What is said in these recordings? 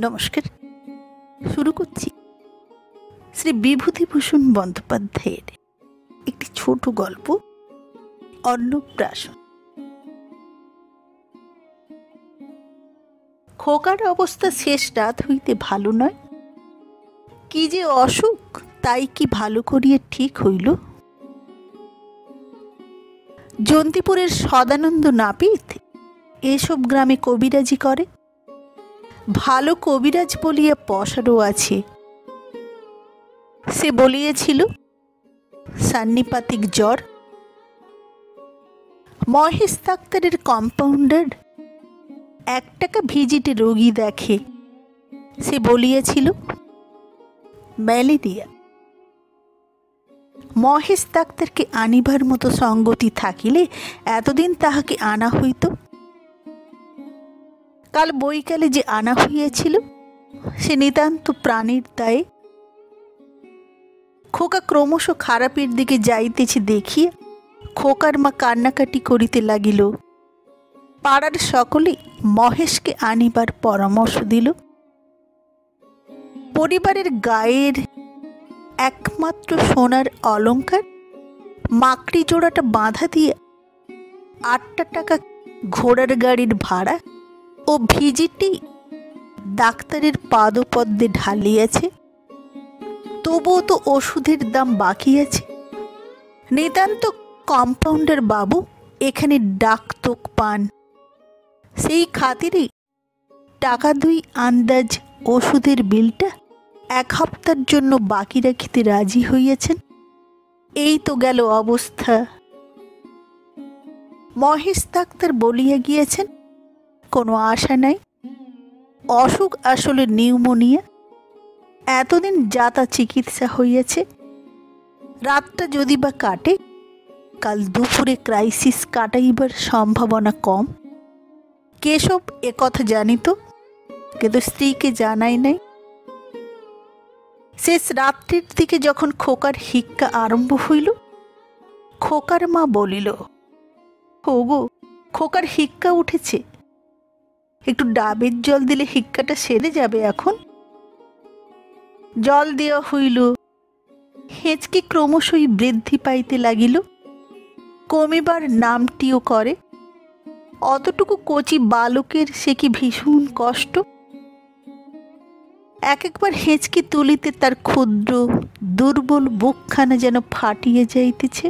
নমস্কার। শুরু করছি শ্রী বিভূতিভূষণ বন্দ্যোপাধ্যায়ের একটি ছোট গল্প, অন্নপ্রাশন। খোকার অবস্থা শেষ রাত হইতে ভালো নয়। কি যে অসুখ, তাই কি ভালো করিয়া ঠিক হইল? জন্তিপুরের সদানন্দ নাপিত এসব গ্রামে কবিরাজি করে। ভালো কবিরাজ বলিয়া পসারও আছে। সে বলিয়েছিল সান্নিপাতিক জ্বর। মহেশ ডাক্তারের কম্পাউন্ডার 1 টাকা ভিজিটে রোগী দেখে। সে বলিয়েছিল ম্যালেরিয়া। মহেশ ডাক্তারকে আনিবার মতো সঙ্গতি থাকিলে এতদিন তাহাকে আনা হইত। কাল বৈকালে যে আনা হইয়াছিল সে নিতান্ত প্রাণীর দায়ে। খোকা ক্রমশ খারাপের দিকে যাইতেছে দেখিয়া খোকার মা কান্নাকাটি করিতে লাগিল। পাড়ার সকলে মহেশকে আনিবার পরামর্শ দিল। পরিবারের গায়ের একমাত্র সোনার অলঙ্কার মাকড়ি জোড়াটা বাঁধা দিয়ে 8 টাকা ঘোড়ার গাড়ির ভাড়া ও ভিজিটি ডাক্তারের পাদপদ্মে ঢালিয়াছে। তবুও তো ওষুধের দাম বাকি আছে। নিতান্ত কম্পাউন্ডার বাবু এখানে ডাকতোক পান। সেই খাতিরেই 2 টাকা আন্দাজ ওষুধের বিলটা 1 হপ্তার জন্য বাকি রাখিতে রাজি হইয়াছেন। এই তো গেল অবস্থা। মহেশ ডাক্তার বলিয়া গিয়েছেন কোনো আশা নাই। অসুখ আসলে নিউমোনিয়া। এতদিন যাতা চিকিৎসা হইয়াছে। রাতটা যদি বা কাটে, কাল দুপুরে ক্রাইসিস কাটাইবার সম্ভাবনা কম। কেশব একথা জানিত, কিন্তু স্ত্রীকে জানাই নাই। শেষ রাত্রির দিকে যখন খোকার হিক্কা আরম্ভ হইল, খোকার মা বলিল, ওগো, খোকার হিক্কা উঠেছে। একটু ডাবের জল দিলে হিক্কাটা সেরে যাবে। এখন জল দেওয়া হইল। হেঁচকি ক্রমশই বৃদ্ধি পাইতে লাগিল, কমিবার নামটিও করে। অতটুকু কচি বালকের সে কি ভীষণ কষ্ট। একবার হেঁচকি তুলিতে তার ক্ষুদ্র দুর্বল বুকখানা যেন ফাটিয়ে যাইতেছে,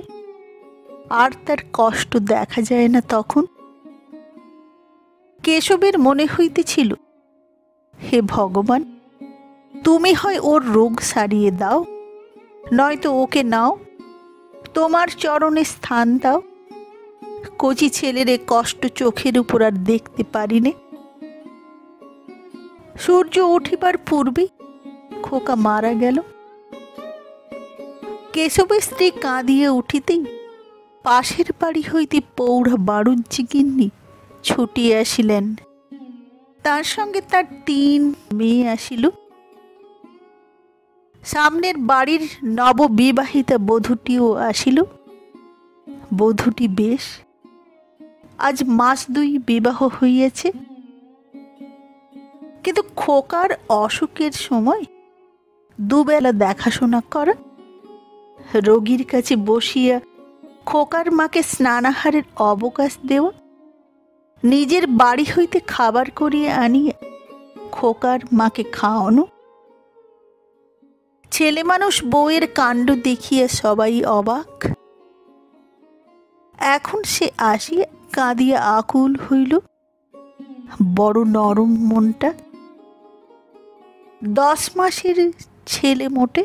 আর তার কষ্ট দেখা যায় না তখন। কেশবের মনে হইতেছিল, হে ভগবান, তুমি হয় ওর রোগ সারিয়ে দাও, নয়তো ওকে নাও, তোমার চরণে স্থান দাও। কচি ছেলের কষ্ট চোখের উপর আর দেখতে পারিনে। সূর্য উঠিবার পূর্বে খোকা মারা গেল। কেশবের স্ত্রী কাঁদিয়ে উঠিতেই পাশের বাড়ি হইতে পৌড়া বাড়ুজ্জি গিন্নি ছুটিয়া আসিলেন। তার সঙ্গে তার 3 মেয়ে আসিল। সামনের বাড়ির নববিবাহিতা বধূটিও আসিল। বধূটি বেশ, আজ মাস 2 বিবাহ হইয়াছে। কিন্তু খোকার অসুখের সময় দুবেলা দেখাশোনা করা, রোগীর কাছে বসিয়া খোকার মাকে স্নানাহারের অবকাশ দেওয়া, নিজের বাড়ি হইতে খাবার করিয়ে আনিয়া খোকার মাকে খাওয়ানো। ছেলে মানুষ বউয়ের কাণ্ড দেখিয়া সবাই অবাক। এখন সে আসিয়া কাঁদিয়া আকুল হইল। বড় নরম মনটা। 10 মাসের ছেলে মোটে,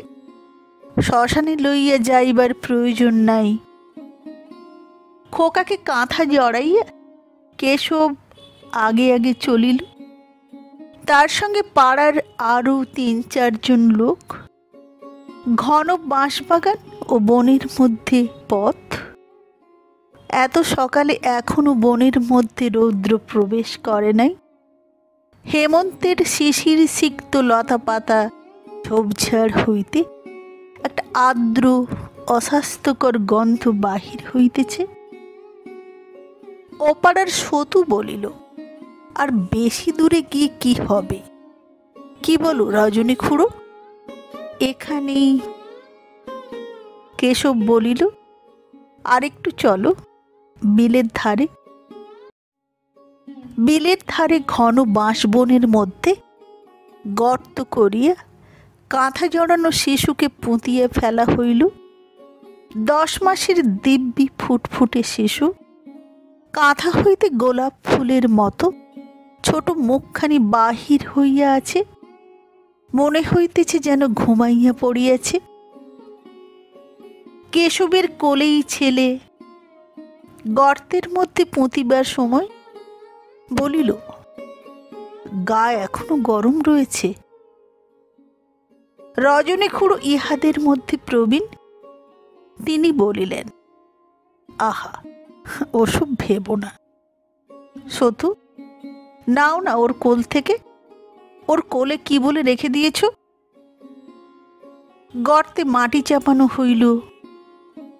শ্মশানে লইয়া যাইবার প্রয়োজন নাই। খোকাকে কাঁথা জড়াইয়া কেশব আগে আগে চলিল। তার সঙ্গে পাড়ার আরও 3-4 জন লোক। ঘন বাঁশবাগান ও বনের মধ্যে পথ। এত সকালে এখনো বনের মধ্যে রৌদ্র প্রবেশ করে নাই। হেমন্তের শিশির সিক্ত লতা পাতা ঝোপঝাড় হইতে একটা আর্দ্র অস্বাস্থ্যকর গন্ধ বাহির হইতেছে। ওপাড়ার সতু বলিল, আর বেশি দূরে গিয়ে কি হবে? কি বলো রজনী খুড়ো? এখানেই। কেশব বলিল, আরেকটু চলো বিলের ধারে। বিলের ধারে ঘন বাঁশ বনের মধ্যে গর্ত করিয়া কাঁথা জড়ানো শিশুকে পুঁতিয়া ফেলা হইল। 10 মাসের দিব্যি ফুটফুটে শিশু, কাঁথা হইতে গোলাপ ফুলের মতো ছোট মুখখানি বাহির হইয়া আছে, মনে হইতেছে যেন ঘুমাইয়া পড়িয়াছে। কেশবের কোলেই ছেলে। গর্তের মধ্যে পুঁতিবার সময় বলিল, গা এখনো গরম রয়েছে। রজনী খুড়ো ইহাদের মধ্যে প্রবীণ, তিনি বলিলেন, আহা, ওসব ভেবো না। সতু, নাও না ওর কোল থেকে। ওর কোলে কি বলে রেখে দিয়েছ? গর্তে মাটি চাপানো হইল।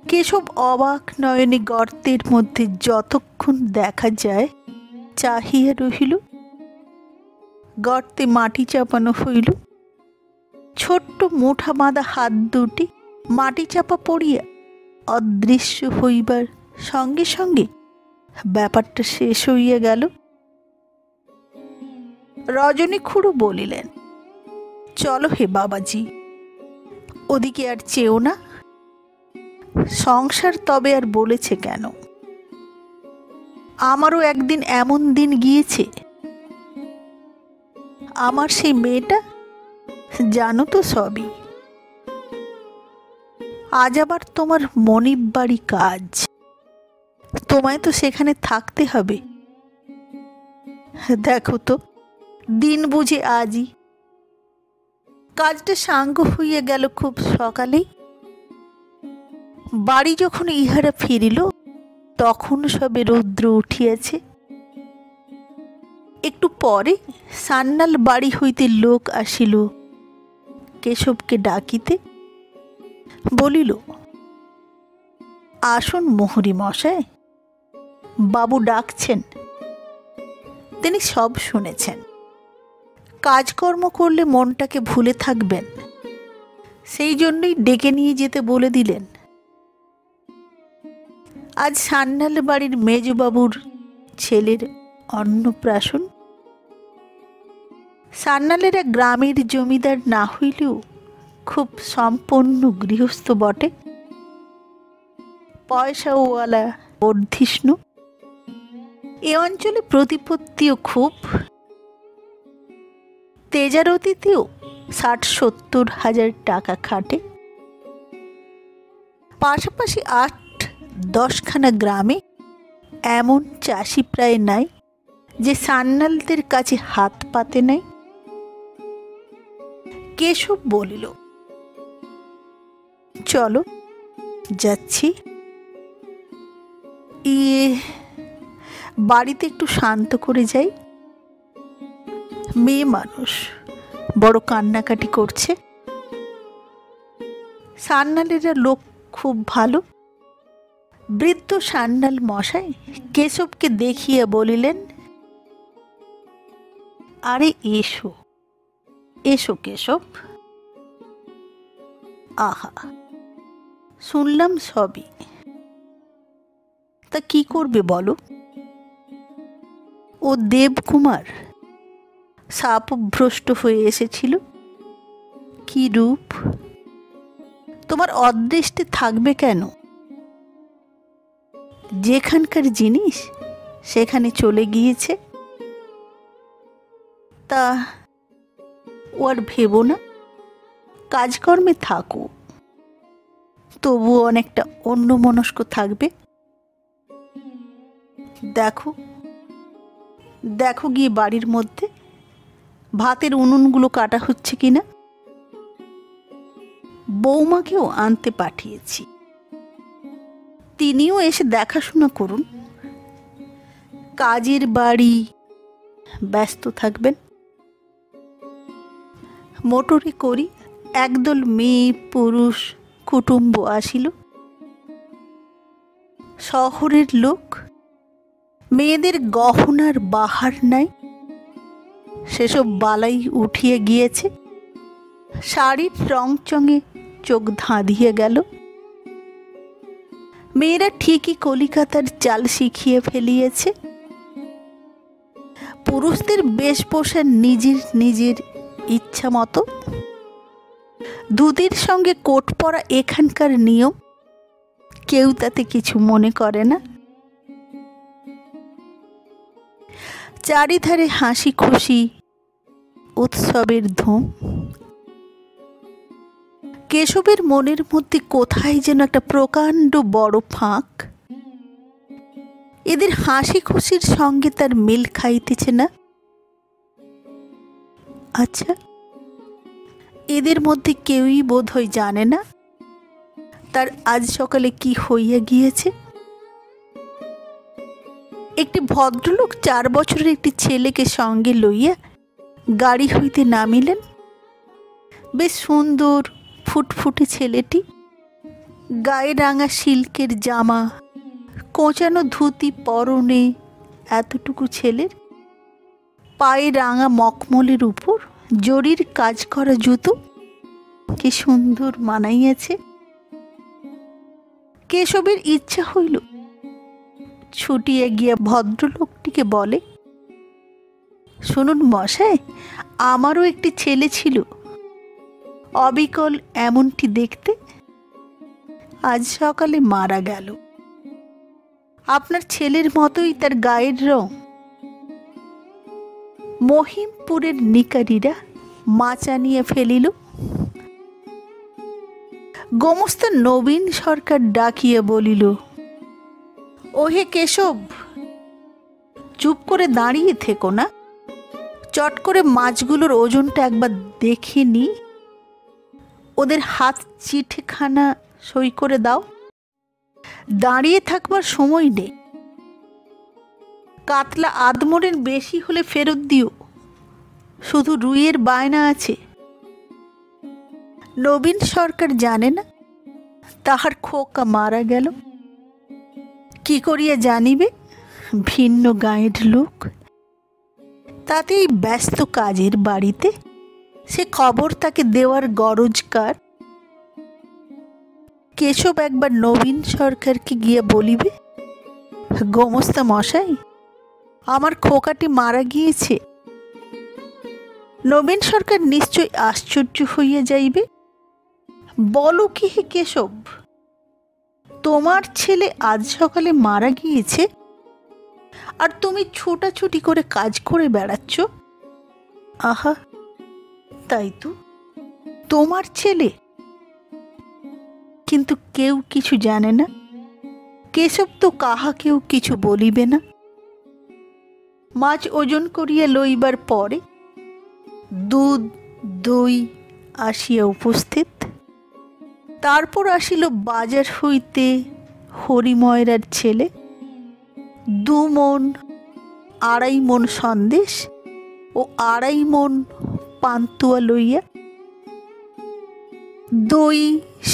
কেশব অবাক নয়নে গর্তের মধ্যে যতক্ষণ দেখা যায় চাহিয়া রহিল। গর্তে মাটি চাপানো হইল। ছোট্ট মুঠা বাঁধা হাত দুটি মাটি চাপা পড়িয়া অদৃশ্য হইবার সঙ্গে সঙ্গে ব্যাপারটা শেষ হইয়া গেল। রজনী খুড়ো বলিলেন, চলো হে বাবাজি, ওদিকে আর চেও না। সংসার তবে আর বলেছে কেন? আমারও একদিন এমন দিন গিয়েছে। আমার সেই মেয়েটা, জানো তো সবই। আজ আবার তোমার মনিব বাড়ি কাজ, তোমায় তো সেখানে থাকতে হবে। দেখো তো, দিন বুঝে আজই। কাজটা সাঙ্গ হইয়া গেল খুব সকালেই। বাড়ি যখন ইহারা ফিরিল তখন সবে রৌদ্র উঠিয়াছে। একটু পরে সান্নাল বাড়ি হইতে লোক আসিল কেশবকে ডাকিতে। বলিল, আসুন মোহরি মশাই, বাবু ডাকছেন। তিনি সব শুনেছেন। কাজকর্ম করলে মনটাকে ভুলে থাকবেন, সেই জন্যই ডেকে নিয়ে যেতে বলে দিলেন। আজ সান্নাল বাড়ির মেজবাবুর ছেলের অন্নপ্রাশন। সান্নালেরা গ্রামের জমিদার না হইলেও খুব সম্পন্ন গৃহস্থ বটে, পয়সাওয়ালা বর্ধিষ্ণু। এ অঞ্চলে প্রতিপত্তিও খুব। তেজারতিতেও 60-70 হাজার টাকা খাটে। পাশাপাশি 8-10 খানা গ্রামে এমন চাষি প্রায় নাই যে সান্নালদের কাছে হাত পাতে নাই। কেশব বলিল, চলো যাচ্ছি। বাড়িতে একটু শান্ত করে যাই। মেয়ে মানুষ বড় কান্নাকাটি করছে। সান্নালেরা লোক খুব ভালো। বৃদ্ধ সান্নাল মশাই কেশবকে দেখিয়া বলিলেন, আরে এসো এসো কেশব। আহা, শুনলাম সবই। তা কি করবে বলো? ও দেবকুমার শাপভ্রষ্ট হয়ে এসেছিল। কি রূপ! তোমার অদৃষ্টে থাকবে কেন? যেখানকার জিনিস সেখানে চলে গিয়েছে। তা ও আর ভেবো না, কাজকর্মে থাকো, তবুও অনেকটা অন্যমনস্ক থাকবে। দেখো দেখো গিয়ে বাড়ির মধ্যে ভাতের উনুনগুলো কাটা হচ্ছে কিনা। বৌমাকেও আনতে পাঠিয়েছি, তিনিও এসে দেখাশোনা করুন। কাজের বাড়ি ব্যস্ত থাকবেন। মোটরে করি একদল মেয়ে পুরুষ কুটুম্ব আসিল। শহরের লোক, মেয়েদের গহনার বাহার নাই। সেসব বালাই উঠিয়ে গিয়েছে। শাড়ির রংচঙে চোখ ধাঁধিয়ে গেল। মেয়েরা ঠিকই কলিকাতার চাল শিখিয়ে ফেলিয়েছে। পুরুষদের বেশভূষা নিজের নিজের ইচ্ছা মতো। ধুতির সঙ্গে কোট পরা এখানকার নিয়ম, কেউ তাতে কিছু মনে করে না। চারিধারে হাসি খুশি উৎসবের ধুম। কেশবের মনের মধ্যে কোথায় যেন একটা প্রকাণ্ড বড় ফাঁক। এদের হাসি খুশির সঙ্গে তার মিল খাইতেছে না। আচ্ছা, এদের মধ্যে কেউই বোধহয় জানে না তার আজ সকালে কি হইয়া গিয়েছে। একটি ভদ্রলোক 4 বছরের একটি ছেলেকে সঙ্গে লইয়া গাড়ি হইতে নামিলেন। বেশ সুন্দর ফুটফুটে ছেলেটি, গায়ে রাঙা সিল্কের জামা, কোঁচানো ধুতি পরনে। এতটুকু ছেলের পায়ে রাঙা মখমলের উপর জরির কাজ করা জুতো, কি সুন্দর মানাইয়াছে। কেশবের ইচ্ছা হইল ছুটিয়া গিয়া ভদ্রলোকটিকে বলে, শুনুন মশাই, আমারও একটি ছেলে ছিল, অবিকল এমনটি দেখতে, আজ সকালে মারা গেল। আপনার ছেলের মতোই তার গায়ের রং। মহিমপুরের নিকারীরা মাচা নিয়ে ফেলিল। গোমস্তা নবীন সরকার ডাকিয়া বলিল, ওহে কেশব, চুপ করে দাঁড়িয়ে থেকো না, চট করে মাছগুলোর ওজনটা একবার দেখে নি, ওদের হাত চিঠিখানা সই করে দাও। দাঁড়িয়ে থাকবার সময় নেই। কাতলা আধমনের বেশি হলে ফেরত দিও, শুধু রুইয়ের বায়না আছে। নবীন সরকার জানে না তাহার খোকা মারা গেল। কি করিয়া জানিবে? ভিন্ন গাঁয়ের লোক, তাতে এই ব্যস্ত কাজের বাড়িতে সে খবর তাকে দেওয়ার গরজ কার? কেশব একবার নবীন সরকারকে গিয়ে বলিবে, গোমস্তা মশাই, আমার খোকাটি মারা গিয়েছে। নবীন সরকার নিশ্চয় আশ্চর্য হইয়া যাইবে। বলো কি হে কেশব, তোমার ছেলে আজ সকালে মারা গিয়েছে, আর তুমি ছুটাছুটি করে কাজ করে বেড়াচ্ছ? আহা, তাই তো, তোমার ছেলে। কিন্তু কেউ কিছু জানে না। কেশব তো কাহাকেও কিছু বলিবে না। মাছ ওজন করিয়া লইবার পরে দুধ দই আসিয়া উপস্থিত। তারপর আসিল বাজার হইতে হরিময়রার ছেলে 2 মণ 2.5 মণ সন্দেশ ও 2.5 মণ পান্তুয়া লইয়া। দই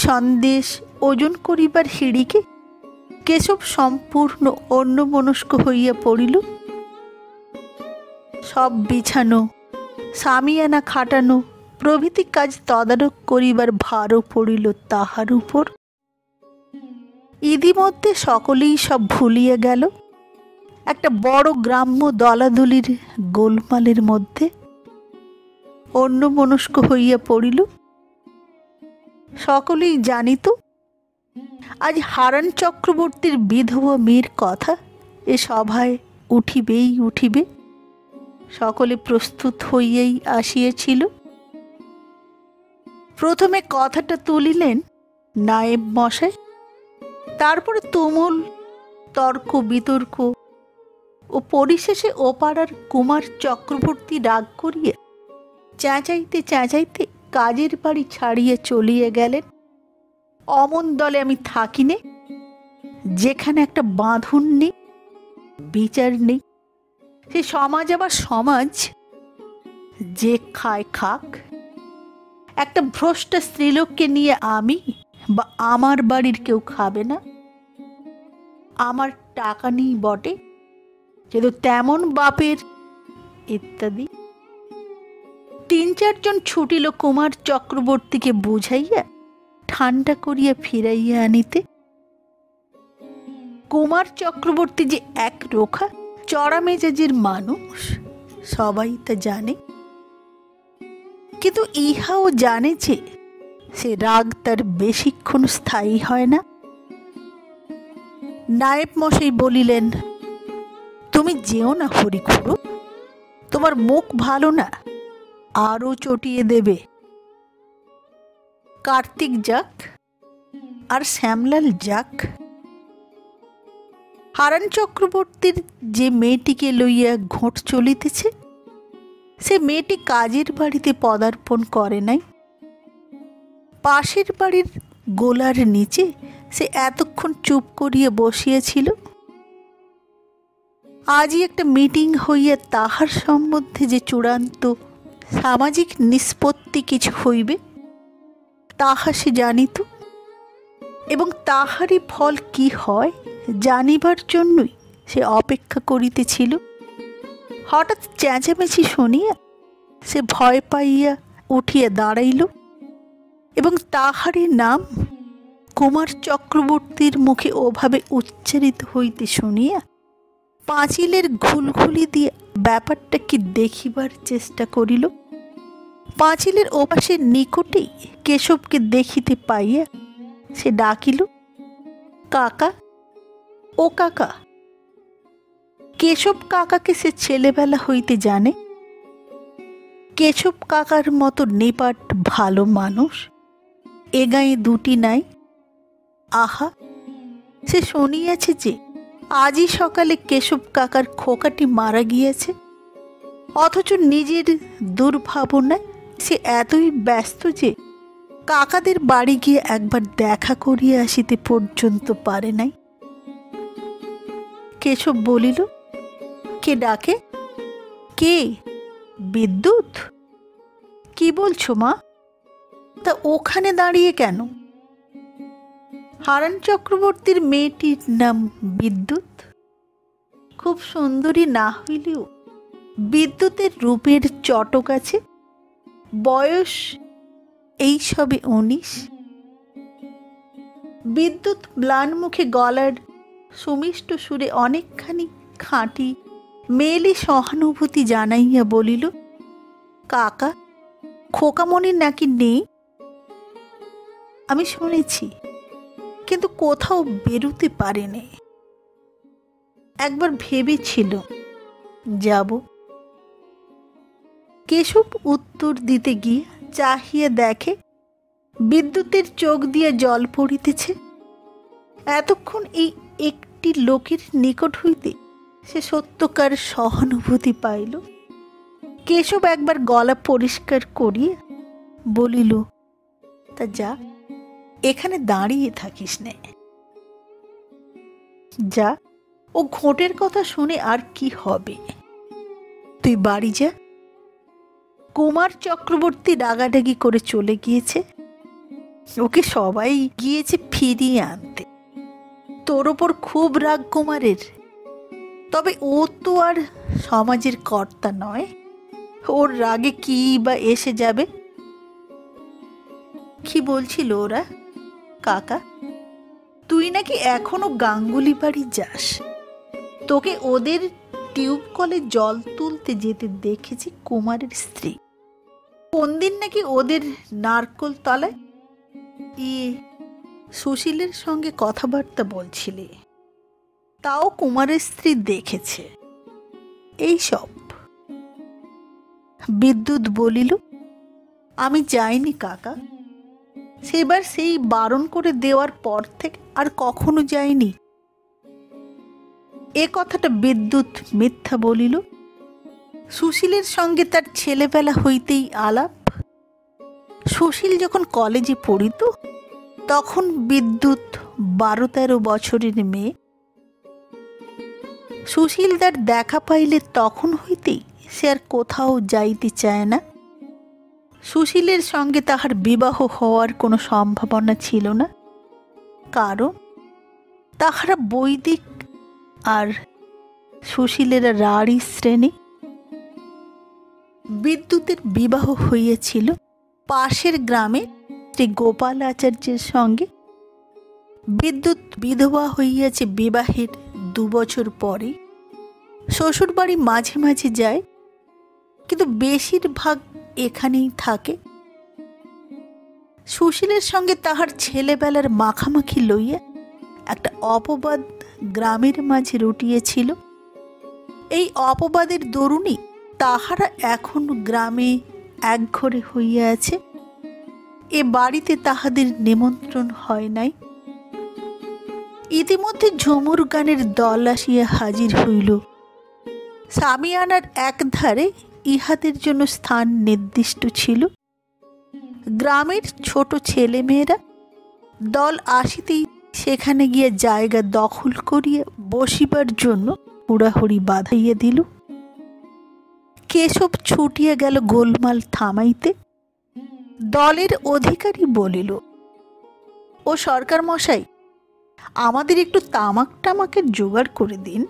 সন্দেশ ওজন করিবার হিড়িকে কেশব সম্পূর্ণ অন্যমনস্ক হইয়া পড়িল। সব বিছানো, সামিয়ানা খাটানো প্রভৃতি কাজ তদারক করিবার ভারও পড়িল তাহার উপর। ইতিমধ্যে সকলেই সব ভুলিয়া গেল একটা বড় গ্রাম্য দলাদলির গোলমালের মধ্যে। অন্যমনস্ক হইয়া পড়িল। সকলেই জানিত আজ হারান চক্রবর্তীর বিধবা মেয়ের কথা এ সভায় উঠিবেই উঠিবে। সকলে প্রস্তুত হইয়াই আসিয়াছিল। প্রথমে কথাটা তুলিলেন নায়েব মশাই, তারপরে তুমুল তর্ক বিতর্ক ও পরিশেষে ওপাড়ার কুমার চক্রবর্তী রাগ করিয়া চেঁচাইতে চেঁচাইতে কাজের বাড়ি ছাড়িয়া চলিয়া গেলেন। অমন দলে আমি থাকি নে, যেখানে একটা বাঁধন নেই, বিচার নেই। সে সমাজ আবার সমাজ, যে খায় খাক। একটা ভ্রষ্ট স্ত্রীলোককে নিয়ে আমি বা আমার বাড়ির কেউ খাবে না। আমার টাকা নেই বটে, কিন্তু তেমন বাপের ইত্যাদি। চারজন ছুটিল কুমার চক্রবর্তীকে বুঝাইয়া ঠান্ডা করিয়া ফিরাইয়া আনিতে। কুমার চক্রবর্তী যে এক রোখা চড়া মেজাজের মানুষ সবাই তা জানে, কিন্তু ইহাও জানে যে সে রাগ তার বেশিক্ষণ স্থায়ী হয় না। নায়েব মশাই বলিলেন, তুমি যেও না হরিখুড়ো, তোমার মুখ ভালো না, আরও চটিয়ে দেবে। কার্তিক যাক আর শ্যামলাল যাক। হারান চক্রবর্তীর যে মেয়েটিকে লইয়া ঘোট চলিতেছে, সে মেয়েটি কাজের বাড়িতে পদার্পণ করে নাই। পাশের বাড়ির গোলার নিচে সে এতক্ষণ চুপ করিয়া বসিয়াছিল। আজই একটা মিটিং হইয়া তাহার সম্বন্ধে যে চূড়ান্ত সামাজিক নিষ্পত্তি কিছু হইবে তাহা সে জানিত, এবং তাহারই ফল কি হয় জানিবার জন্যই সে অপেক্ষা করিতেছিল। হঠাৎ চেঁচামেচি শুনিয়া সে ভয় পাইয়া উঠিয়া দাঁড়াইল, এবং তাহারই নাম কুমার চক্রবর্তীর মুখে ওভাবে উচ্চারিত হইতে শুনিয়া পাঁচিলের ঘুলঘুলি দিয়ে ব্যাপারটা কি দেখিবার চেষ্টা করিল। পাঁচিলের ওপাশের নিকটেই কেশবকে দেখিতে পাইয়া সে ডাকিল, কাকা, ও কাকা। কেশব কাকাকে সে ছেলেবেলা হইতে জানে। কেশব কাকার মতো নিপাট ভালো মানুষ এ গাঁয়ে দুটি নাই। আহা, সে শুনিয়াছে যে আজই সকালে কেশব কাকার খোকাটি মারা গিয়েছে, অথচ নিজের দুর্ভাবনায় সে এতই ব্যস্ত যে কাকাদের বাড়ি গিয়ে একবার দেখা করিয়া আসিতে পর্যন্ত পারে নাই। কেশব বলিল, কে ডাকে? কে? বিদ্যুৎ? কি বলছো মা? তা ওখানে দাঁড়িয়ে কেন? হারান চক্রবর্তীর মেয়েটির নাম বিদ্যুৎ। খুব সুন্দরী না হইলেও বিদ্যুতের রূপের চটক আছে। বয়স এই সবে 19। বিদ্যুৎ ম্লান মুখে গলার সুমিষ্ট সুরে অনেকখানি খাঁটি মেয়েলি সহানুভূতি জানাইয়া বলিল, কাকা, খোকামণির নাকি নেই? আমি শুনেছি, কিন্তু কোথাও বেরুতে পারেনি। একবার ভেবেছিল যাব। কেশব উত্তর দিতে গিয়ে চাহিয়া দেখে বিদ্যুতের চোখ দিয়ে জল পড়িতেছে। এতক্ষণ এই একটি লোকের নিকট হইতে সে সত্যকার সহানুভূতি পাইল। কেশব একবার গলা পরিষ্কার করিয়া বলিল, তা যা, এখানে দাঁড়িয়ে থাকিস নে। যা, ও ঘোটের কথা শুনে আর কি হবে, তুই বাড়ি যা। কুমার চক্রবর্তী ডাগাডাগি করে চলে গিয়েছে। ওকে সবাই গিয়েছে ফিরিয়ে আনতে। তোর ওপর খুব রাগ কুমারের, তবে ও তো আর সমাজের কর্তা নয়, ওর রাগে কি বা এসে যাবে। কি বলছিল ওরা? কাকা, তুই নাকি এখনো গাঙ্গুলি বাড়ি যাস। তোকে ওদের টিউব কলে জল তুলতে যেতে দেখেছি কুমারের স্ত্রী। কোন দিন নাকি ওদের নারকোল তলায় সুশীলের সঙ্গে কথাবার্তা বলছিলে, তাও কুমারের স্ত্রী দেখেছে। এই সব। বিদ্যুৎ বলিল, আমি যাইনি কাকা, সেবার সেই বারণ করে দেওয়ার পর থেকে আর কখনো যাইনি। এ কথাটা বিদ্যুৎ মিথ্যা বলিল। সুশীলের সঙ্গে তার ছেলেবেলা হইতেই আলাপ। সুশীল যখন কলেজে পড়িত তখন বিদ্যুৎ 12-13 বছরের মেয়ে। সুশীল তার দেখা পাইলে তখন হইতেই সে আর কোথাও যাইতে চায় না। সুশীলের সঙ্গে তাহার বিবাহ হওয়ার কোনো সম্ভাবনা ছিল না, কারণ তাহারা বৈদিক আর সুশীলেরা রাঢ়ী শ্রেণী। বিদ্যুতের বিবাহ হইয়াছিল পাশের গ্রামে শ্রী গোপাল আচার্যের সঙ্গে। বিদ্যুৎ বিধবা হইয়াছে বিবাহের 2 বছর পরে। শ্বশুর বাড়ি মাঝে মাঝে যায়, কিন্তু বেশিরভাগ এখানেই থাকে। সুশীলের সঙ্গে তাহার ছেলেবেলার মাখামাখি লইয়া একটা অপবাদ গ্রামের মাঝে রটিয়েছিল। এই অপবাদের দরুণই তাহারা এখন গ্রামে একঘরে হইয়া আছে। এ বাড়িতে তাহাদের নিমন্ত্রণ হয় নাই। ইতিমধ্যে ঝুমুর গানের দল আসিয়া হাজির হইল। সামিয়ানার একধারে ইহাদের জন্য স্থান নির্দিষ্ট ছিল। গ্রামের ছোট ছেলেমেয়েরা দল আসিতেই সেখানে গিয়ে জায়গা দখল করিয়া বসিবার জন্য হুড়াহুড়ি বাঁধাইয়া দিল। কেশব ছুটিয়া গেল গোলমাল থামাইতে। দলের অধিকারী বলিল, ও সরকার মশাই, আমাদের একটু তামাক টামাকের জোগাড় করে দিন,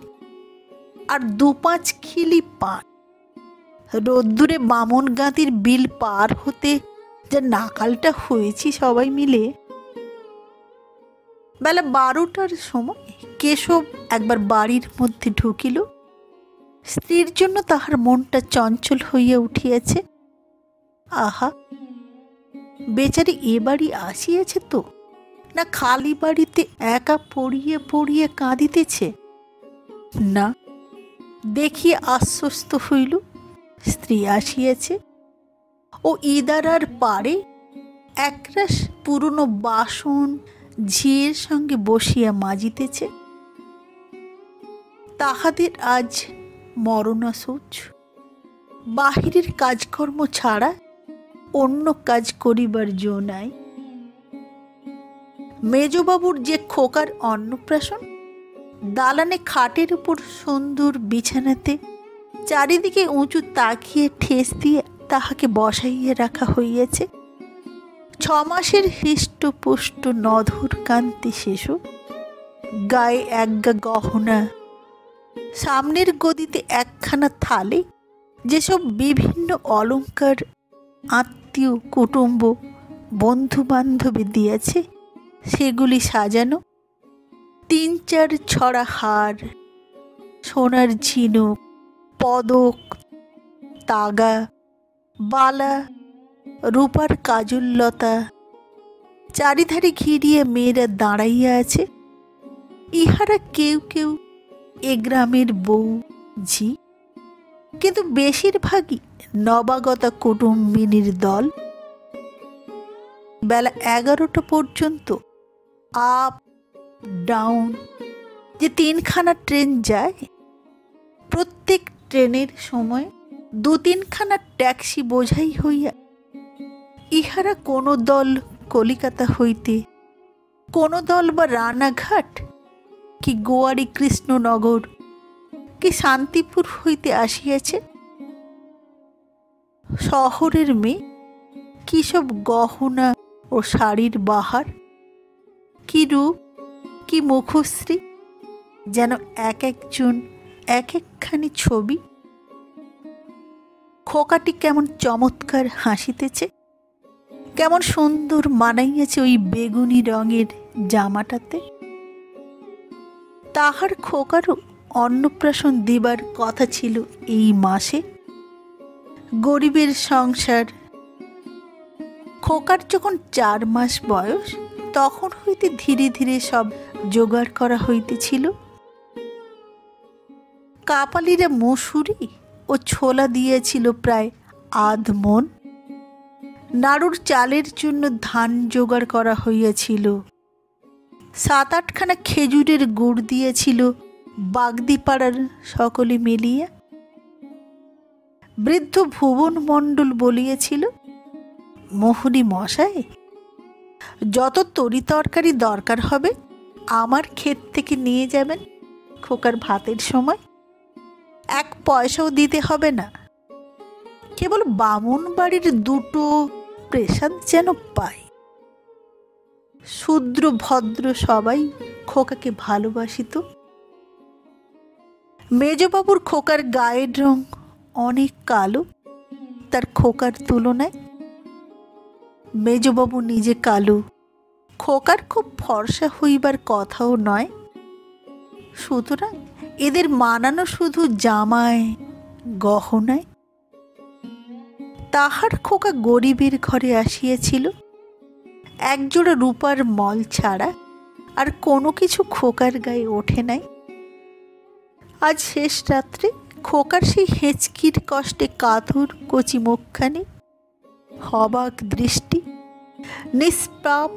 আর 2-5 খিলি পান। রোদ্দুরে বামন গাঁতির বিল পার হতে যা নাকালটা হয়েছি সবাই মিলে। বেলা 12টার সময় কেশব একবার বাড়ির মধ্যে ঢুকিল। স্ত্রীর জন্য তাহার মনটা চঞ্চল হইয়া উঠিয়াছে। আহা, বেচারি এ বাড়ি আসিয়াছে তো, না খালি বাড়িতে একা পড়িয়ে পড়িয়ে কাঁদিতেছে? না, দেখিয়া আশ্বস্ত হইল স্ত্রী আসিয়াছে। ও ইদারার পারে একরাশ পুরনো বাসন ঝিয়ের সঙ্গে বসিয়া মাজিতেছে। তাহাদের আজ মরণাশৌচ। বাহিরের কাজকর্ম ছাড়া অন্য কাজ করিবার জো নাই। মেজবাবুর যে খোকার অন্নপ্রাশন, দালানে খাটের উপর সুন্দর বিছানাতে চারিদিকে উঁচু তাকিয়ে ঠেস দিয়ে তাহাকে বসাইয়া রাখা হইয়াছে। 6 মাসের হৃষ্টপুষ্ট নধুর কান্তি শিশু, গায়ে একগা গহনা, সামনের গদিতে একখানা থালে যেসব বিভিন্ন অলঙ্কার আত্মীয় কুটুম্ব বন্ধু বান্ধবী দিয়েছে সেগুলি সাজানো। 3-4 ছড়া হার, সোনার ঝিনুক, পদক, তাগা, বালা, রূপার কাজুল্লতা চারিধারে ঘিরিয়ে মেয়েরা দাঁড়াইয়া আছে। ইহারা কেউ কেউ এ গ্রামের বউ ঝি, কিন্তু বেশিরভাগই নবাগতা কুটুম্বিনীর দল। বেলা 11টা পর্যন্ত আপ ডাউন যে 3খানা ট্রেন যায়, প্রত্যেক ট্রেনের সময় 2-3খানা ট্যাক্সি বোঝাই হইয়া ইহারা কোনো দল কলিকাতা হইতে, কোনো দল বা রানাঘাট কি গোয়ারি কৃষ্ণনগর কি শান্তিপুর হইতে আসিয়াছে। শহরের মেয়ে কি সব গহনা ও শাড়ির বাহার, কি রূপ, কি মুখশ্রী, যেন এক একজন এক একখানি ছবি। খোকাটি কেমন চমৎকার হাসিতেছে, কেমন সুন্দর মানাইয়াছে ওই বেগুনি রঙের জামাটাতে। তাহার খোকারও অন্নপ্রাশন দিবার কথা ছিল এই মাসে। গরিবের সংসার। খোকার যখন 4 মাস বয়স, তখন হইতে ধীরে ধীরে সব জোগাড় করা হইতেছিল। কাপালিরা মসুরি ও ছোলা দিয়েছিল প্রায় 1/2 মণ। নাড়ুর চালের জন্য ধান জোগাড় করা হইয়াছিল। 7-8খানা খেজুরের গুড় দিয়েছিল বাগদিপাড়ার সকলে মিলিয়া। বৃদ্ধ ভুবন মণ্ডল বলিয়েছিল, মোহনী মশাই, যত তরি তরকারি দরকার হবে আমার ক্ষেত থেকে নিয়ে যাবেন খোকার ভাতের সময়। 1 পয়সাও দিতে হবে না, কেবল বামুন বাড়ির 2টো প্রসাদ যেন পাই। শূদ্র ভদ্র সবাই খোকাকে ভালোবাসিত। মেজবাবুর খোকার গায়ের রং অনেক কালো, তার খোকার তুলনায়? মেজবাবু নিজে কালু, খোকার খুব ফর্সা হইবার কথাও নয়। সুতরাং এদের মানানো শুধু জামায় গহনায়। তাহার খোকা গরিবের ঘরে আসিয়াছিল, একজোড়া রূপার মল ছাড়া আর কোনো কিছু খোকার গায়ে ওঠে নাই। আজ শেষ রাত্রে খোকার সেই হেঁচকির কষ্টে কাতর কচি মুখখানি, হবাক দৃষ্টি, নিষ্প্রাপ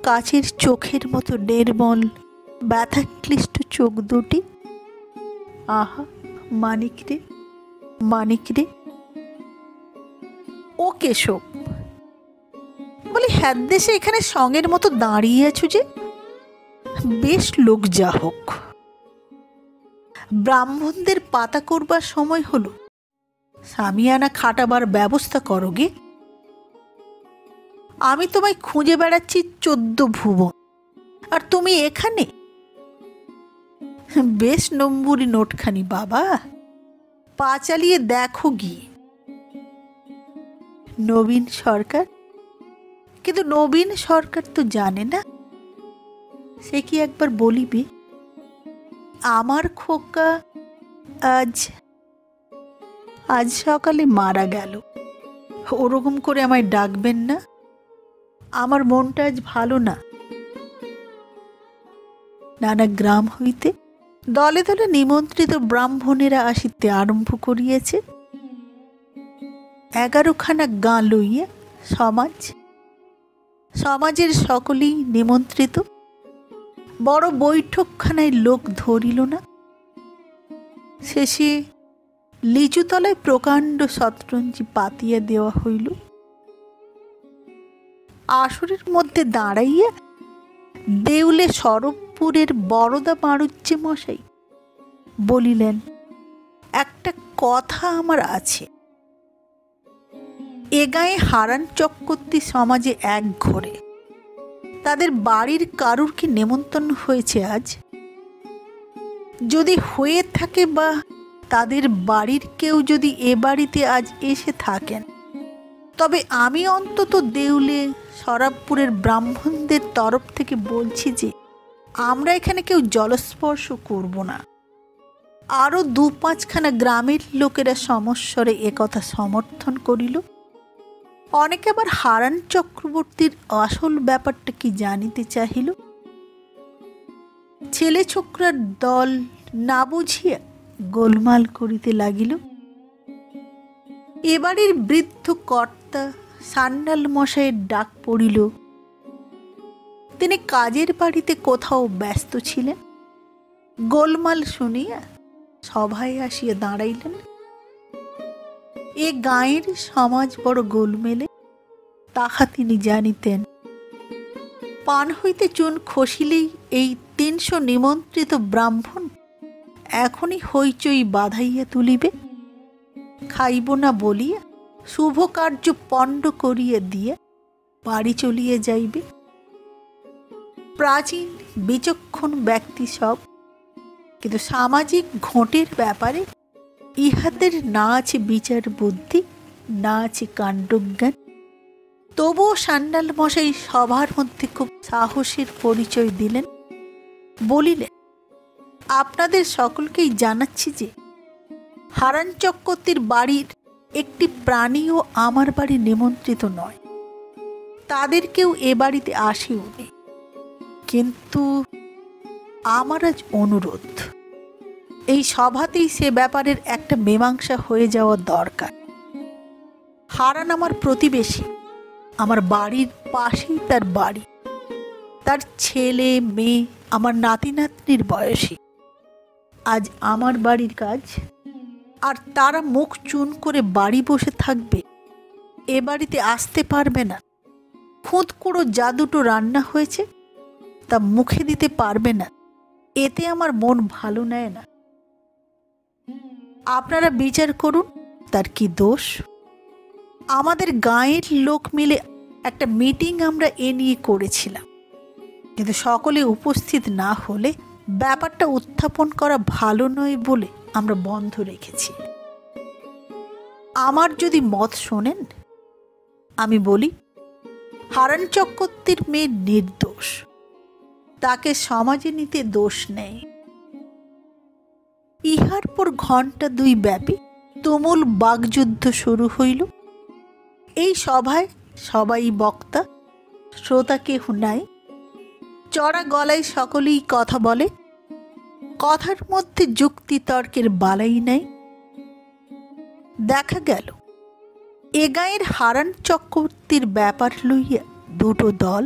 কাচের চোখের মতো নির্মল ব্যথাক্লিষ্ট চোখ দুটি, আহা মানিক রে, মানিক রে। ও কেশব, বলি হ্যাঁ দেশে এখানে সঙ্গের মতো দাঁড়িয়ে আছো যে? বেশ লোক যা হোক, ব্রাহ্মণদের পাতা করবার সময় হলো, সামিয়ানা খাটাবার ব্যবস্থা করো গে। আমি তোমায় খুঁজে বেড়াচ্ছি 14 ভুবন, আর তুমি এখানে? বেশ নম্বুরি নোটখানি বাবা, পা চালিয়ে দেখো গিয়ে। নবীন সরকার? কিন্তু নবীন সরকার তো জানে না। সে কি একবার বলিবে আমার খোকা আজ সকালে মারা গেল, ওরকম করে আমায় ডাকবেন না, আমার মনটা আজ ভালো না। নানা গ্রাম হইতে দলে দলে নিমন্ত্রিত ব্রাহ্মণেরা আসিতে আরম্ভ করিয়াছে। 11খানা গাঁ লইয়া সমাজের সকলেই নিমন্ত্রিত। বড় বৈঠকখানায় লোক ধরিল না। শেষে লিচুতলায় প্রকাণ্ড শতরঞ্জি পাতিয়া দেওয়া হইল। আসরের মধ্যে দাঁড়াইয়া দেউলে সরবপুরের বরদা মারুজ্জে মশাই বলিলেন, একটা কথা আমার আছে। এ গায়ে হারান চক্রবর্তী সমাজে এক ঘরে, তাদের বাড়ির কারুর কি নেমন্তন্ন হয়েছে আজ? যদি হয়ে থাকে বা তাদের বাড়ির কেউ যদি এ বাড়িতে আজ এসে থাকেন, তবে আমি অন্তত দেউলে সরাবপুরের ব্রাহ্মণদের তরফ থেকে বলছি যে আমরা এখানে কেউ জলস্পর্শ করব না। আরও 2-5খানা গ্রামের লোকেরা সমস্বরে একথা সমর্থন করিল। অনেকে আবার হারান চক্রবর্তীর আসল ব্যাপারটা কি জানিতে চাহিল। ছেলে ছোকরার দল না বুঝিয়া গোলমাল করিতে লাগিল। এবাড়ির বৃদ্ধ কর্তা সান্যাল মশাইয়ের ডাক পড়িল। তিনি কাজের বাড়িতে কোথাও ব্যস্ত ছিলেন। গোলমাল শুনিয়া সভায় আসিয়া দাঁড়াইলেন। এ গাঁয়ের সমাজ বড় গোলমেলে, তাহা তিনি জানিতেন। পান হইতে চুন খসিলেই এই 300 নিমন্ত্রিত ব্রাহ্মণ এখনই হইচই বাঁধাইয়া তুলিবে। খাইব না বলিয়া শুভ কার্য পণ্ড করিয়া দিয়ে বাড়ি চলিয়া যাইবে। প্রাচীন বিচক্ষণ ব্যক্তি সব, কিন্তু সামাজিক ঘোটের ব্যাপারে ইহাদের না আছে বিচার বুদ্ধি, না আছে কাণ্ডজ্ঞান। তবুও সান্যাল মশাই সবার মধ্যে খুব সাহসের পরিচয় দিলেন। বলিলেন, আপনাদের সকলকেই জানাচ্ছি যে হারান চক্রবর্তীর বাড়ির একটি প্রাণীও আমার বাড়ি নিমন্ত্রিত নয়। তাদের কেউ এ বাড়িতে আসেও নি। কিন্তু আমার আজ অনুরোধ, এই সভাতেই সে ব্যাপারের একটা মীমাংসা হয়ে যাওয়া দরকার। হারান আমার প্রতিবেশী, আমার বাড়ির পাশেই তার বাড়ি। তার ছেলে মেয়ে আমার নাতি নাতনির বয়সী। আজ আমার বাড়ির কাজ, আর তারা মুখ চুন করে বাড়ি বসে থাকবে, এ বাড়িতে আসতে পারবে না। খুঁত কুড়ো যা দুটো রান্না হয়েছে তা মুখে দিতে পারবে না। এতে আমার মন ভালো নেয় না। আপনারা বিচার করুন, তার কি দোষ? আমাদের গাঁয়ের লোক মিলে একটা মিটিং আমরা এ নিয়ে করেছিলাম, কিন্তু সকলে উপস্থিত না হলে ব্যাপারটা উত্থাপন করা ভালো নয় বলে আমরা বন্ধ রেখেছি। আমার যদি মত শোনেন, আমি বলি হারান চক্রবর্তীর মেয়ে নির্দোষ, তাকে সমাজে নিতে দোষ নেই। ইহার পর ঘণ্টা 2 ব্যাপী তুমুল বাগযুদ্ধ শুরু হইল। এই সভায় সবাই বক্তা, শ্রোতা কেহ নাই। চড়া গলায় সকলেই কথা বলে, কথার মধ্যে যুক্তি তর্কের বালাই নাই। দেখা গেল এ গাঁয়ের হারান চক্রবর্তীর ব্যাপার লইয়া 2টো দল।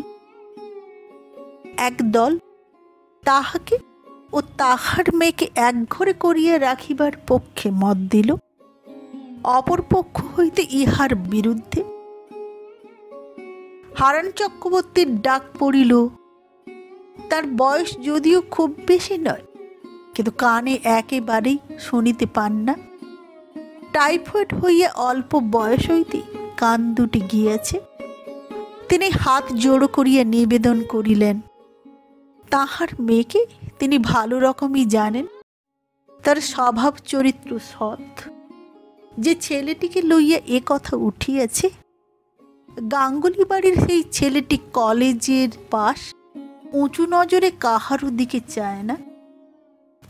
এক দল তাহাকে ও তাহার মেয়েকে একঘরে করিয়া রাখিবার পক্ষে মত দিল, অপর পক্ষ হইতে ইহার বিরুদ্ধে। হারান চক্রবর্তীর ডাক পড়িল। তার বয়স যদিও খুব বেশি নয়, কিন্তু কানে একেবারেই শুনিতে পান না। টাইফয়েড হইয়া অল্প বয়স হইতে কান দুটি গিয়াছে। তিনি হাত জোড়ো করিয়া নিবেদন করিলেন, তাহার মেয়েকে তিনি ভালো রকমই জানেন। তার স্বভাব চরিত্র সৎ। যে ছেলেটিকে লইয়া এ কথা উঠিয়াছে, গাঙ্গুলি বাড়ির সেই ছেলেটি কলেজের পাশ, উঁচু নজরে কাহারও দিকে চায় না।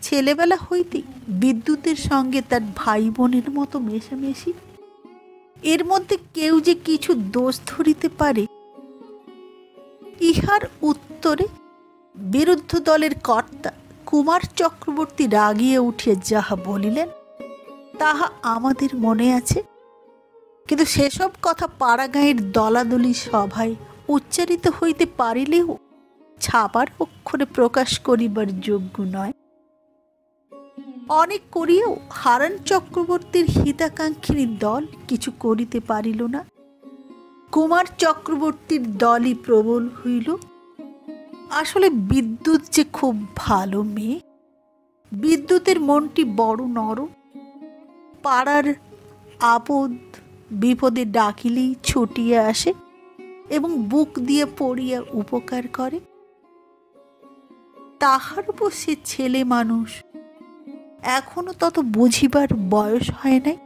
ছেলেবেলা হইতে বিদ্যুতের সঙ্গে তার ভাই বোনের মতো মেশামেশি। এর মধ্যে কেউ যে কিছু দোষ ধরিতে পারে। ইহার উত্তরে বিরুদ্ধ দলের কর্তা কুমার চক্রবর্তী রাগিয়া উঠিয়া যাহা বলিলেন, তাহা আমাদের মনে আছে। কিন্তু সেসব কথা পাড়াগাঁয়ের দলাদলি সভায় উচ্চারিত হইতে পারিলেও ছাপার অক্ষরে প্রকাশ করিবার যোগ্য নয়। অনেক করিয়াও হারান চক্রবর্তীর হিতাকাঙ্ক্ষিনী দল কিছু করিতে পারিল না। কুমার চক্রবর্তীর দলই প্রবল হইল। আসলে বিদ্যুৎ যে খুব ভালো মেয়ে। বিদ্যুতের মনটি বড় নরম। পাড়ার আপদ বিপদে ডাকিলেই ছুটিয়া আসে এবং বুক দিয়ে পড়িয়া উপকার করে। তাহার উপর সে ছেলে মানুষ, এখনো তত বুঝিবার বয়স হয় নাই।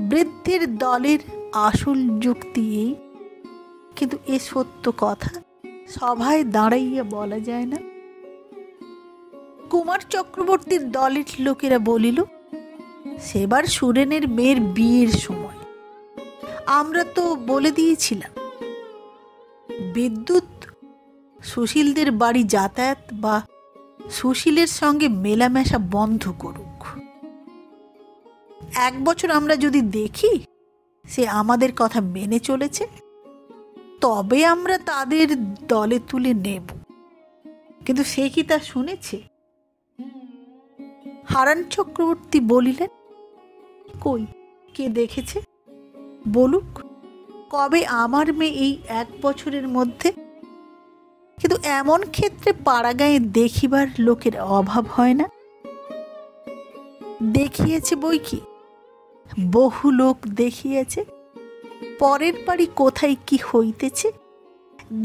বৃদ্ধের দলের আসল যুক্তি এই, কিন্তু এ সত্য কথা সভায় দাঁড়াইয়া বলা যায় না। কুমার চক্রবর্তীর দলের লোকেরা বলিল, সেবার সুরেনের মেয়ের বিয়ের সময় আমরা তো বলে দিয়েছিলাম বিদ্যুৎ সুশীলদের বাড়ি যাতায়াত বা সুশীলের সঙ্গে মেলামেশা বন্ধ করুক। 1 বছর আমরা যদি দেখি সে আমাদের কথা মেনে চলেছে, তবে আমরা তাদের দলে তুলে নেব। কিন্তু সে কি তা শুনেছে? হারান চক্রবর্তী বলিলেন, কই, কে দেখেছে বলুক। কবে আমার মেয়ে এই 1 বছরের মধ্যে? কিন্তু এমন ক্ষেত্রে পাড়াগাঁয়ে দেখিবার লোকের অভাব হয় না। দেখিয়েছে বই কি, বহু লোক দেখিয়েছে। পরের বাড়ি কোথায় কি হইতেছে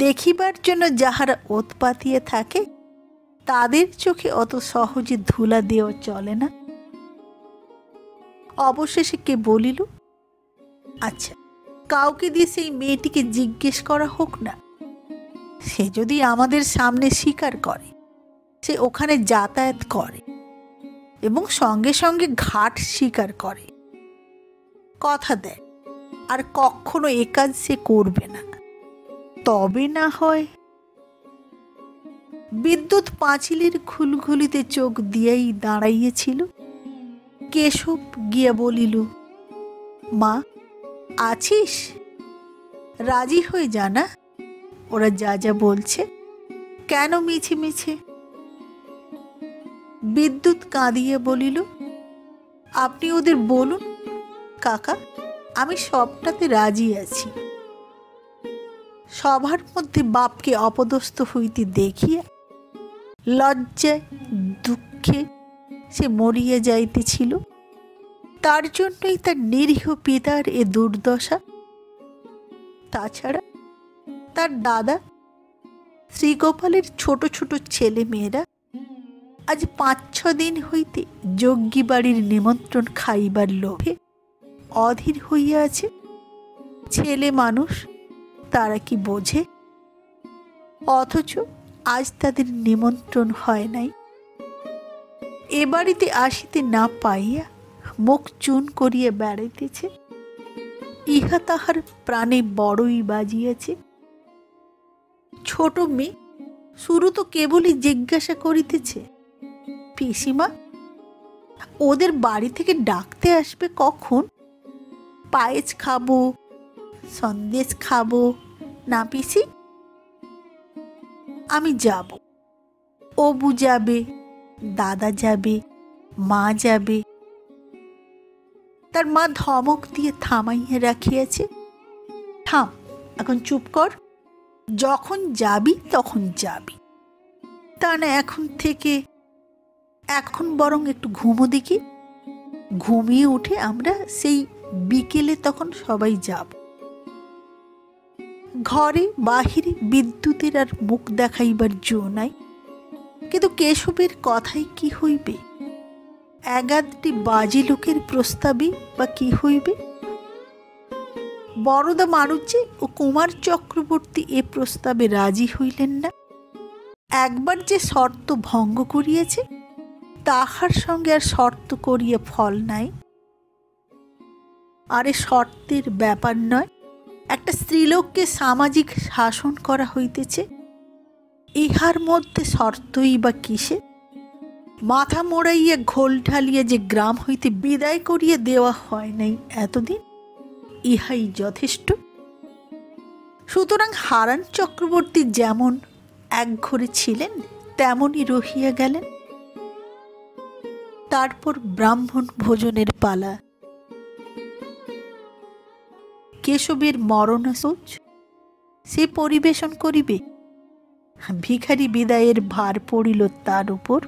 দেখিবার জন্য যাহারা ওত পাতিয়া থাকে, তাদের চোখে অত সহজে ধুলা দেওয়া চলে না। অবশেষে কে বলিল, আচ্ছা, কাউকে দিয়ে সেই মেয়েটিকে জিজ্ঞেস করা হোক না। সে যদি আমাদের সামনে স্বীকার করে সে ওখানে যাতায়াত করে এবং সঙ্গে সঙ্গে ঘাট স্বীকার করে, কথা দেয় আর কখনো এ কাজ সে করবে না, তবে না হয়। বিদ্যুৎ পাঁচিলের খুলখুলিতে চোখ দিয়াই দাঁড়াইয়েছিল। কেশব গিয়া বলিল, মা আছিস? রাজি হয়ে জানা, ওরা যা যা বলছে, কেন মিছে মিছে? বিদ্যুৎ কাঁদিয়া বলিল, আপনি ওদের বলুন কাকা, আমি সবটাতে রাজি আছি। সবার মধ্যে বাপকে অপদস্থ হইতে দেখিয়া লজ্জায় দুঃখে সে মরিয়া যাইতেছিল। তার জন্যই তার নিরীহ পিতার এ দুর্দশা। তাছাড়া তার দাদা শ্রীগোপালের ছোট ছোট ছেলে মেয়েরা আজ 5-6 দিন হইতে যজ্ঞী বাড়ির নিমন্ত্রণ খাইবার লোভে অধীর হইয়া আছে। ছেলে মানুষ, তারা কি বোঝে? অথচ আজ তাদের নিমন্ত্রণ হয় নাই। এ বাড়িতে আসিতে না পাইয়া মুখ চুন করিয়া বেড়াইতেছে। ইহা তাহার প্রাণে বড়ই বাজিয়াছে। ছোট মেয়ে শুরু তো কেবলই জিজ্ঞাসা করিতেছে, পিসিমা ওদের বাড়ি থেকে ডাকতে আসবে কখন? পায়েস খাবো, সন্দেশ খাবো না পিসি? আমি যাব, অবু যাবে, দাদা যাবে, মা যাবে। তার মা ধমক দিয়ে থামাইয়া রাখিয়াছে, থাম, এখন চুপ কর, যখন যাবি তখন যাবি, তা না এখন থেকে। এখন বরং একটু ঘুমো দেখি, ঘুমিয়ে উঠে আমরা সেই বিকেলে তখন সবাই যাব। ঘরে বাহিরে বিদ্যুতের আর মুখ দেখাইবার জো নাই। কিন্তু কেশবের কথাই কি হইবে? এগাদটি বাজি লোকের প্রস্তাবে বা কি হইবে? বরদা মারুচে ও কুমার চক্রবর্তী এ প্রস্তাবে রাজি হইলেন না। একবার যে শর্ত ভঙ্গ করিয়াছে, তাহার সঙ্গে আর শর্ত করিয়া ফল নাই। আরে শর্তের ব্যাপার নয়, একটা স্ত্রীলোককে সামাজিক শাসন করা হইতেছে, ইহার মধ্যে শর্তই বা কিসে? মাথা মোড়াইয়া ঘোল ঢালিয়া যে গ্রাম হইতে বিদায় করিয়া দেওয়া হয় নাই এতদিন, ইহাই যথেষ্ট। সুতরাং হারান চক্রবর্তী যেমন একঘরে ছিলেন তেমনই রহিয়া গেলেন। তারপর ব্রাহ্মণ ভোজনের পালা। কেশবের মরণাশোচ, সে পরিবেশন করিবে। ভিখারি বিদায়ের ভার পড়িল তার উপর।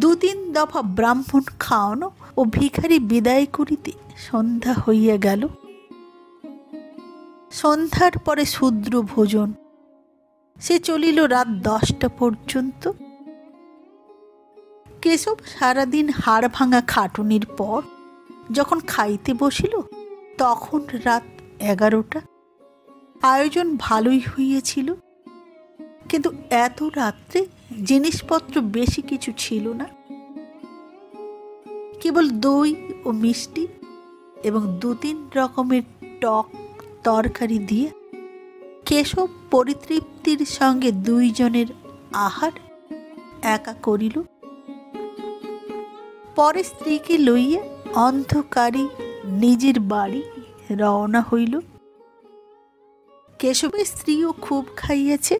2-3 দফা ব্রাহ্মণ খাওয়ানো ও ভিখারি বিদায় করিতে সন্ধ্যা হইয়া গেল। সন্ধ্যার পরে শূদ্র ভোজন, সে চলিল রাত 10টা পর্যন্ত। কেশব সারাদিন হাড় ভাঙা খাটুনির পর যখন খাইতে বসিল, তখন রাত 11টা। আয়োজন ভালোই হইয়াছিল, কিন্তু এত রাত্রে জিনিসপত্র বেশি কিছু ছিল না। কেবল দই ও মিষ্টি এবং 2-3 রকমের টক তরকারি দিয়ে কেশব পরিতৃপ্তির সঙ্গে 2 জনের আহার একা করিল। পরে স্ত্রীকে লইয়া অন্ধকারে নিজের বাড়ি রওনা হইল। কেশবের স্ত্রীও খুব খাইয়াছে।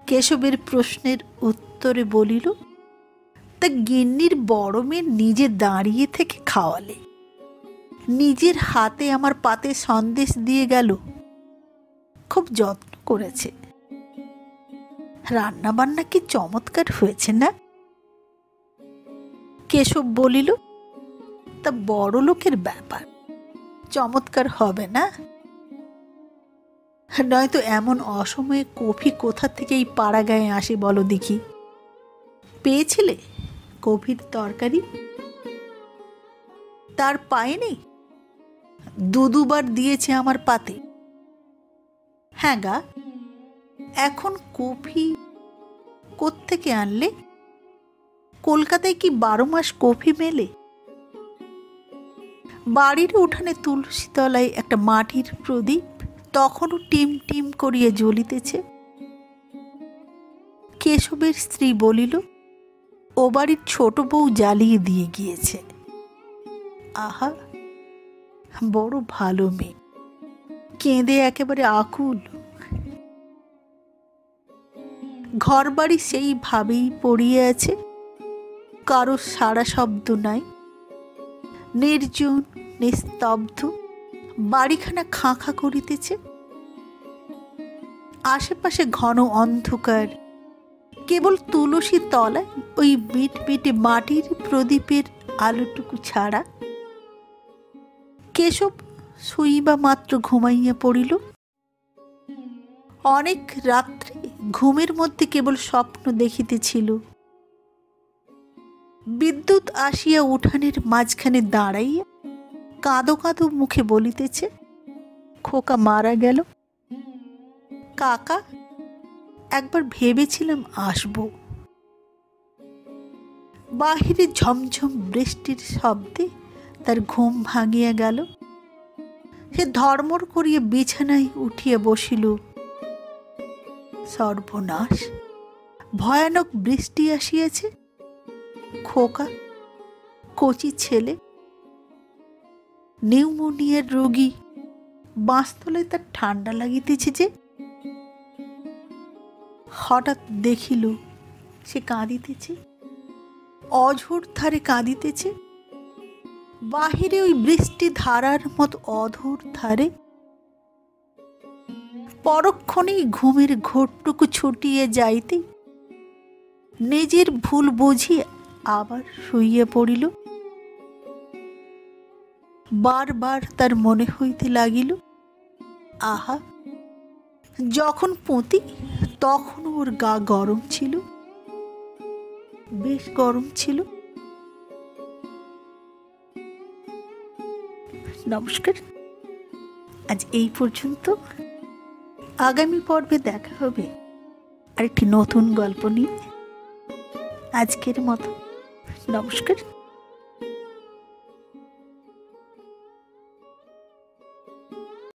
কেশবের প্রশ্নের উত্তরে বলিল, তা গিন্নির বড় মেয়ে নিজে দাঁড়িয়ে থেকে খাওয়ালে, নিজের হাতে আমার পাতে সন্দেশ দিয়ে গেল, খুব যত্ন করেছে। রান্না বান্না কি চমৎকার হয়েছে না? কেশব বলিল, তা বড় লোকের ব্যাপার, চমৎকার হবে না? নয়তো এমন অসময়ে কফি কোথা থেকে এই পাড়া গায়ে আসে বলো দেখি? পেয়েছিলে কফির তরকারি? তার পায়নি? 2-2 বার দিয়েছে আমার পাতে। হ্যাঁ গা, এখন কফি কোত্থেকে আনলে? কলকাতায় কি 12 মাস কফি মেলে? বাড়ির উঠানে তুলসী তলায় একটা মাটির প্রদীপ তখনও টিম টিম করিয়া জ্বলিতেছে। কেশবের স্ত্রী বলিল, ও বাড়ির ছোট বউ জ্বালিয়ে দিয়ে গিয়েছে। আহা, বড় ভালো মেয়ে, কেঁদে একেবারে আকুল। ঘর বাড়ি সেইভাবেই পড়িয়ে আছে, কারো সাড়া শব্দ নাই। নির্জন নিস্তব্ধ, বাড়িখানা খাঁ খাঁ করিতেছে। আশেপাশে ঘন অন্ধকার, কেবল তুলসী তলায় ওই মিটমিটে মাটির প্রদীপের আলোটুকু ছাড়া। কেশব শুইবা মাত্র ঘুমাইয়া পড়িল। অনেক রাত্রে ঘুমের মধ্যে কেবল স্বপ্ন দেখিতেছিল। বিদ্যুৎ আসিয়া উঠানের মাঝখানে দাঁড়াইয়া কাঁদো কাঁদো মুখে বলিতেছে, খোকা মারা গেল। কাকা, একবার ভেবেছিলাম আসব। বাহিরে ঝমঝম বৃষ্টির শব্দে তার ঘুম ভাঙিয়া গেল। সে ধর্মর করিয়া বিছানায় উঠিয়া বসিল। সর্বনাশ, ভয়ানক বৃষ্টি আসিয়াছে। খোকা, কচি ছেলে, নিউমোনিয়ার রোগী, বাঁশতলায় তার ঠান্ডা লাগিতেছে যে। হঠাৎ দেখিল সে কাঁদিতেছে, অঝোর ধারে কাঁদিতেছে। বাহিরে ওই বৃষ্টি ধারার মতো অধর ধারে। পরক্ষণেই ঘুমের ঘোরটুকু ছুটিয়ে যাইতে নিজের ভুল বুঝিয়ে আবার শুইয়া পড়িল। বারবার তার মনে হইতে লাগিল, আহা, যখন পতি তখন ওর গা গরম ছিল, বেশ গরম ছিল। নমস্কার, আজ এই পর্যন্ত। আগামী পর্বে দেখা হবে আরেকটি নতুন গল্প নিয়ে। আজকের মতো নমস্কার।